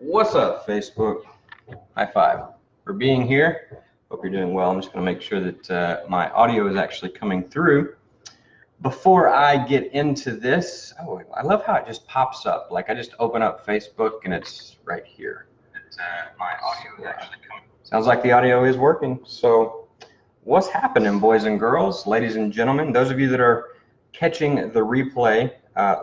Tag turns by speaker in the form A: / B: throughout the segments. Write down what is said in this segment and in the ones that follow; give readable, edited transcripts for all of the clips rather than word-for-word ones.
A: What's up, Facebook? High five for being here. Hope you're doing well. I'm just going to make sure that my audio is actually coming through. Before I get into this, oh, I love how it just pops up. Like I just open up Facebook and it's right here. My audio is actually coming. Sounds like the audio is working. So what's happening, boys and girls, ladies and gentlemen? Those of you that are catching the replay,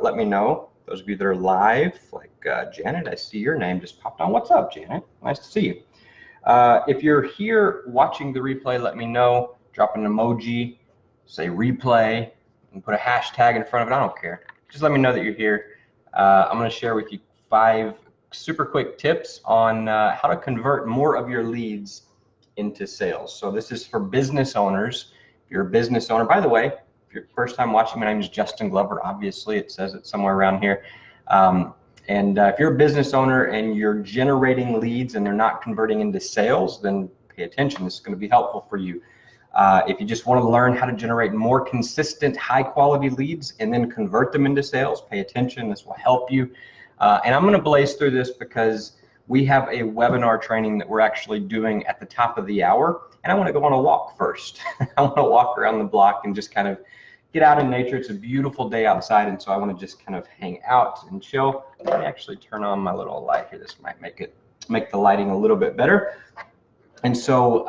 A: let me know. Those of you that are live, like Janet, I see your name just popped on. What's up, Janet? Nice to see you. If you're here watching the replay, let me know. Drop an emoji, say replay, and put a hashtag in front of it. I don't care. Just let me know that you're here. I'm going to share with you 5 super quick tips on how to convert more of your leads into sales. So this is for business owners. If you're a business owner, by the way, if you're first time watching, my name is Justin Glover. Obviously, it says it somewhere around here. If you're a business owner and you're generating leads and they're not converting into sales, then pay attention. This is going to be helpful for you. If you just want to learn how to generate more consistent, high-quality leads and then convert them into sales, pay attention. This will help you. And I'm going to blaze through this because we have a webinar training that we're actually doing at the top of the hour. And I want to go on a walk first. I want to walk around the block and just kind of get out in nature. It's a beautiful day outside, and so I want to just kind of hang out and chill. Let me actually turn on my little light here. This might make the lighting a little bit better. And so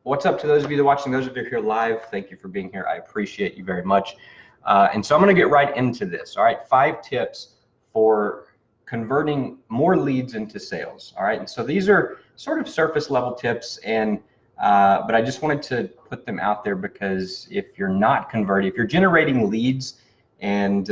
A: what's up to those of you that are watching, those of you here live, thank you for being here. I appreciate you very much. And so I'm going to get right into this. All right, 5 tips for converting more leads into sales. All right, and so these are sort of surface level tips, and but I just wanted to put them out there because if you're not converting, if you're generating leads and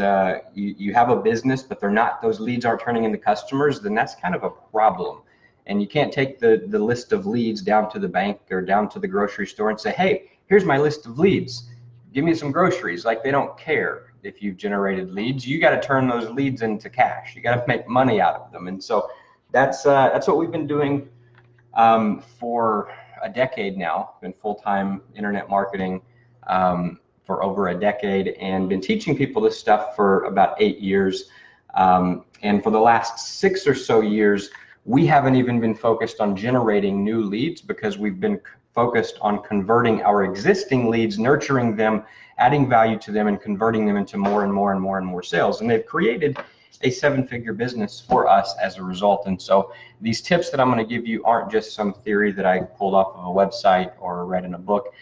A: you have a business, but those leads aren't turning into customers, then that's kind of a problem. And you can't take the list of leads down to the bank or down to the grocery store and say, hey, here's my list of leads. Give me some groceries. Like, they don't care if you've generated leads. You got to turn those leads into cash. You got to make money out of them. And so that's what we've been doing for a decade now. Been full-time internet marketing for over a decade and been teaching people this stuff for about 8 years. And for the last 6 or so years, we haven't even been focused on generating new leads because we've been focused on converting our existing leads, nurturing them, adding value to them, and converting them into more and more and more and more sales. And they've created a 7-figure business for us as a result. And so these tips that I'm going to give you aren't just some theory that I pulled off of a website or read in a book.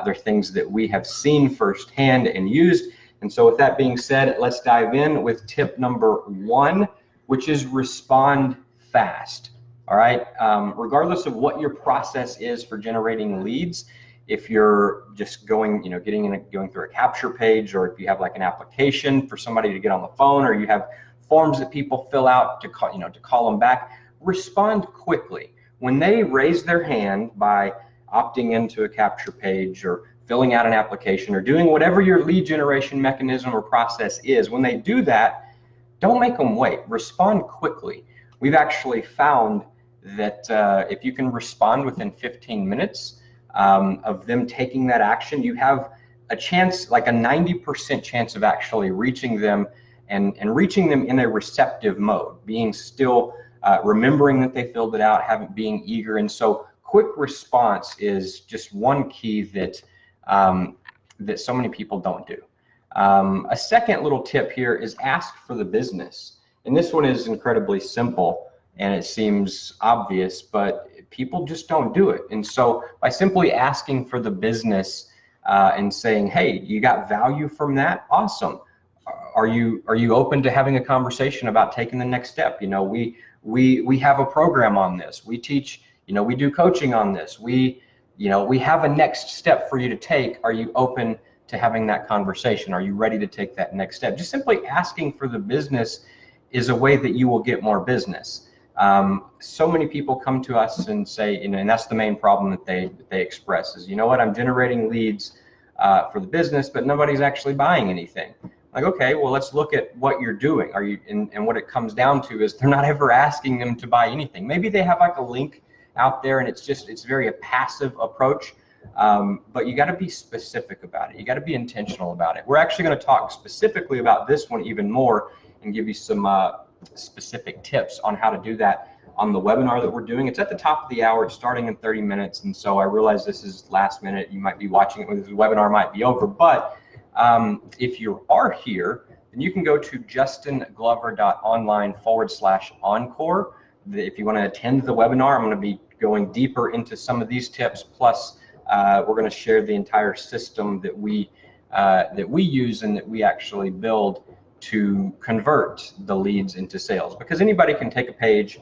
A: They're things that we have seen firsthand and used. And so with that being said, let's dive in with tip number 1, which is respond fast. All right. Regardless of what your process is for generating leads, if you're just going through a capture page, or if you have like an application for somebody to get on the phone, or you have forms that people fill out to call them back, respond quickly. When they raise their hand by opting into a capture page or filling out an application or doing whatever your lead generation mechanism or process is, when they do that, don't make them wait. Respond quickly. We've actually found that if you can respond within 15 minutes of them taking that action, you have a chance, like a 90% chance of actually reaching them and reaching them in a receptive mode, being still, remembering that they filled it out, being eager. And so quick response is just one key that that so many people don't do. A second little tip here is ask for the business. And this one is incredibly simple and it seems obvious, but people just don't do it. And so by simply asking for the business and saying, hey, you got value from that? Awesome. Are you open to having a conversation about taking the next step? We have a program on this. We teach, we do coaching on this. We have a next step for you to take. Are you open to having that conversation? Are you ready to take that next step? Just simply asking for the business is a way that you will get more business. So many people come to us and say, and that's the main problem that they express is, I'm generating leads for the business, but nobody's actually buying anything. Like, okay, well, let's look at what you're doing. And what it comes down to is they're not ever asking them to buy anything. Maybe they have like a link out there and it's very a passive approach. But you got to be specific about it. You got to be intentional about it. We're actually going to talk specifically about this one even more and give you some specific tips on how to do that on the webinar that we're doing. It's at the top of the hour. It's starting in 30 minutes. And so I realize this is last minute. You might be watching it when the webinar might be over. But if you are here, then you can go to justinglover.online/encore. If you want to attend the webinar, I'm going to be going deeper into some of these tips. Plus, we're going to share the entire system that we use and that we actually build to convert the leads into sales. Because anybody can take a page,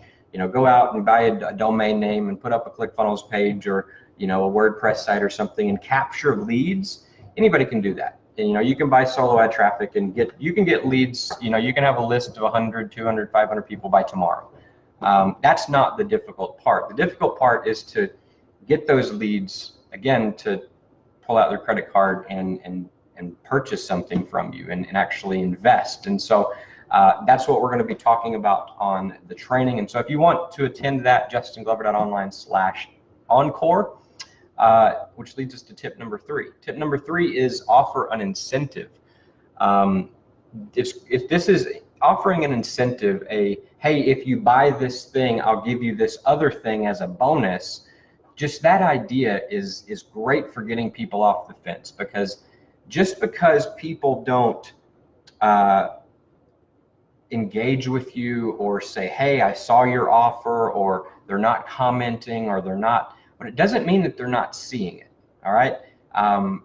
A: go out and buy a domain name and put up a ClickFunnels page or, a WordPress site or something and capture leads. Anybody can do that. And, you can buy solo ad traffic and you can get leads. You can have a list of 100, 200, 500 people by tomorrow. That's not the difficult part. The difficult part is to get those leads, again, to pull out their credit card and purchase something from you and actually invest. And so that's what we're going to be talking about on the training. And so if you want to attend that, justinglover.online/encore, which leads us to tip number 3. Tip number 3 is offer an incentive. If this is offering an incentive, hey, if you buy this thing, I'll give you this other thing as a bonus. Just that idea is great for getting people off the fence, because just because people don't engage with you or say, hey, I saw your offer, or they're not commenting, or they're not, but it doesn't mean that they're not seeing it. All right. A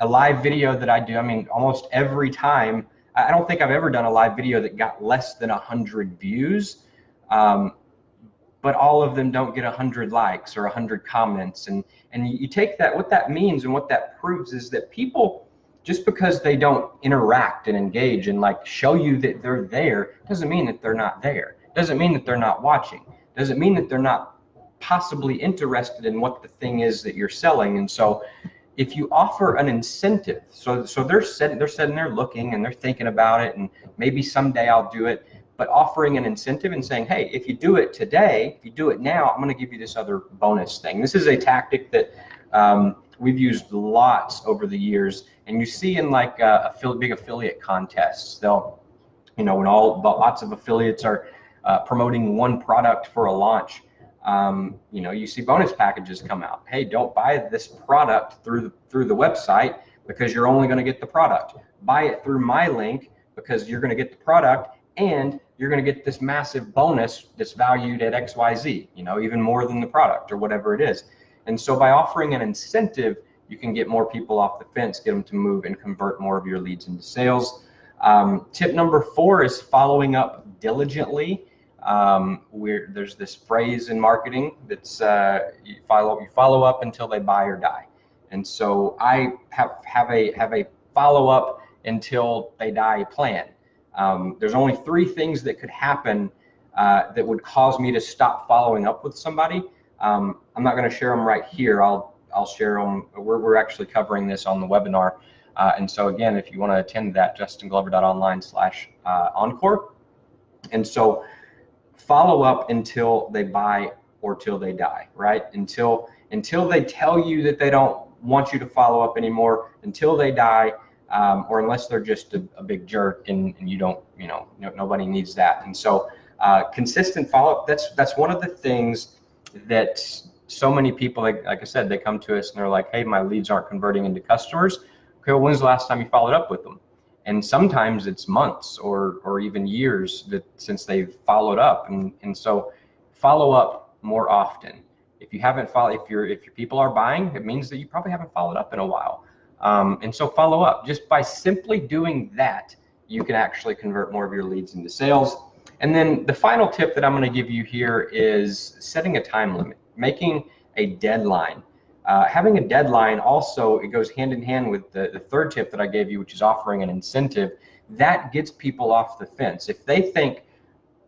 A: live video that I do, almost every time, I don't think I've ever done a live video that got less than 100 views, but all of them don't get 100 likes or 100 comments. And you take that, what that means and what that proves is that people, just because they don't interact and engage and show you that they're there, doesn't mean that they're not there. Doesn't mean that they're not watching. Doesn't mean that they're not possibly interested in what the thing is that you're selling. And so if you offer an incentive, so they're sitting there looking and they're thinking about it, and maybe someday I'll do it, but offering an incentive and saying, hey, if you do it today, if you do it now, I'm going to give you this other bonus thing. This is a tactic that we've used lots over the years, and you see in big affiliate contests, they'll, when lots of affiliates are promoting one product for a launch, you see bonus packages come out. Hey, don't buy this product through the website because you're only going to get the product. Buy it through my link because you're going to get the product, and you're going to get this massive bonus that's valued at XYZ, even more than the product or whatever it is. And so by offering an incentive, you can get more people off the fence, get them to move and convert more of your leads into sales. Tip number 4 is following up diligently. There's this phrase in marketing that's you follow up until they buy or die. And so I have a follow up until they die plan. There's only 3 things that could happen that would cause me to stop following up with somebody. I'm not going to share them right here. I'll share them. We're actually covering this on the webinar. And so again, if you want to attend that, justinglover.online/encore. And so follow up until they buy or till they die, right? Until they tell you that they don't want you to follow up anymore, until they die, or unless they're just a big jerk and you don't, nobody needs that. And so consistent follow-up, that's one of the things that so many people, like I said, they come to us and they're like, hey, my leads aren't converting into customers. Okay, well, when's the last time you followed up with them? And sometimes it's months or even years since they've followed up. And so follow up more often. If you haven't followed, if your people are buying, it means that you probably haven't followed up in a while. And so follow up. Just by simply doing that, you can actually convert more of your leads into sales. And then the final tip that I'm going to give you here is setting a time limit, making a deadline. Having a deadline also, it goes hand in hand with the 3rd tip that I gave you, which is offering an incentive. That gets people off the fence. If they think,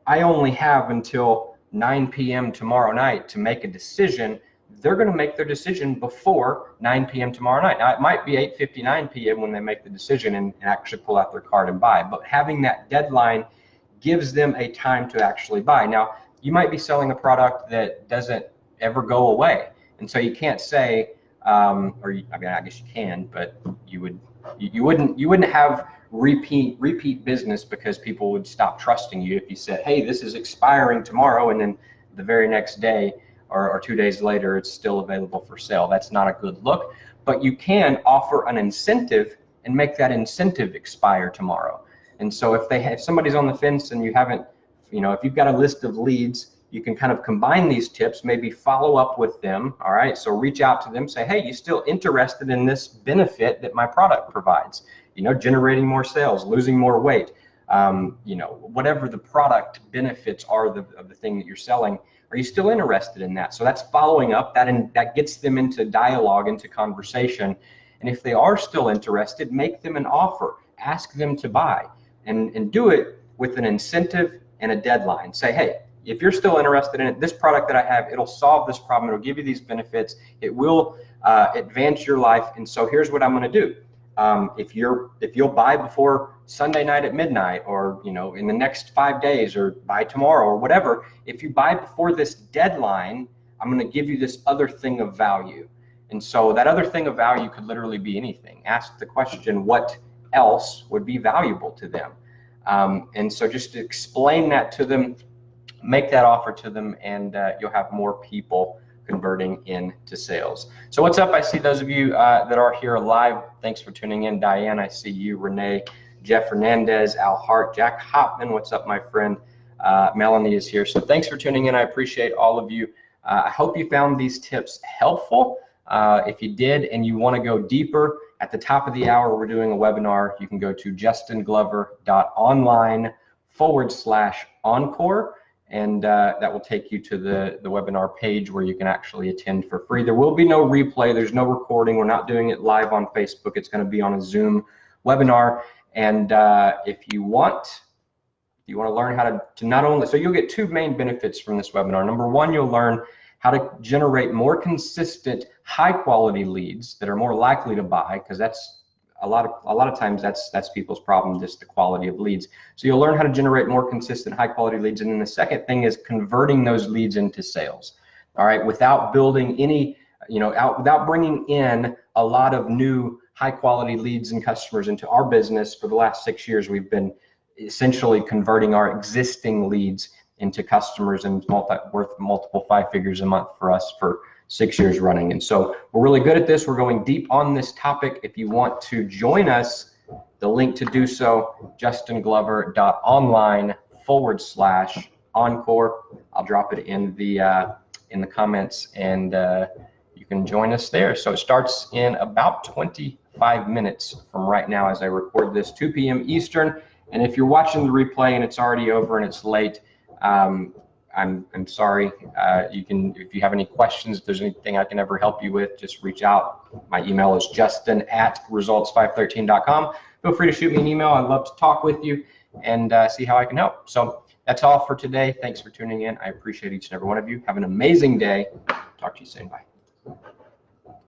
A: I only have until 9 p.m. tomorrow night to make a decision, they're going to make their decision before 9 p.m. tomorrow night. Now, it might be 8:59 p.m. when they make the decision and actually pull out their card and buy. But having that deadline gives them a time to actually buy. Now, you might be selling a product that doesn't ever go away. And so you can't say, I guess you can, but you wouldn't have repeat business because people would stop trusting you if you said, hey, this is expiring tomorrow, and then the very next day or 2 days later it's still available for sale. That's not a good look. But you can offer an incentive and make that incentive expire tomorrow. And so if somebody's on the fence and you haven't, if you've got a list of leads, you can kind of combine these tips, maybe follow up with them. All right, so reach out to them, say, hey, you still interested in this benefit that my product provides? Generating more sales, losing more weight, whatever the product benefits are of the thing that you're selling. Are you still interested in that? So that's following up, that gets them into dialogue, into conversation. And if they are still interested, make them an offer, ask them to buy, and do it with an incentive and a deadline. Say, hey, if you're still interested in it, this product that I have, it'll solve this problem, it'll give you these benefits, it will advance your life, and so here's what I'm going to do. If you'll buy before Sunday night at midnight, or in the next 5 days, or by tomorrow, or whatever, if you buy before this deadline, I'm going to give you this other thing of value. And so that other thing of value could literally be anything. Ask the question, what else would be valuable to them? And so just explain that to them, make that offer to them, and you'll have more people converting into sales. So what's up? I see those of you that are here live. Thanks for tuning in. Diane, I see you. Renee, Jeff Hernandez, Al Hart, Jack Hopman. What's up, my friend? Melanie is here. So thanks for tuning in. I appreciate all of you. I hope you found these tips helpful. If you did and you want to go deeper, at the top of the hour, we're doing a webinar. You can go to justinglover.online/encore. And that will take you to the webinar page where you can actually attend for free. There will be no replay. There's no recording. We're not doing it live on Facebook. It's going to be on a Zoom webinar. And if you want to learn how to not only, so you'll get two main benefits from this webinar. Number one, you'll learn how to generate more consistent, high quality leads that are more likely to buy, because that's a lot of times that's people's problem, just the quality of leads. So you'll learn how to generate more consistent, high quality leads. And then the second thing is converting those leads into sales. All right, without building any, without bringing in a lot of new high quality leads and customers into our business. For the last 6 years, we've been essentially converting our existing leads into customers, and worth multiple 5 figures a month for us for 6 years running. And so we're really good at this. We're going deep on this topic. If you want to join us, the link to do so, justinglover.online/encore. I'll drop it in the comments, and you can join us there. So it starts in about 25 minutes from right now as I record this, 2 p.m. Eastern. And if you're watching the replay and it's already over and it's late, I'm sorry. If you have any questions, if there's anything I can ever help you with, just reach out. My email is justin@results513.com. Feel free to shoot me an email. I'd love to talk with you and see how I can help. So that's all for today. Thanks for tuning in. I appreciate each and every one of you. Have an amazing day. Talk to you soon. Bye.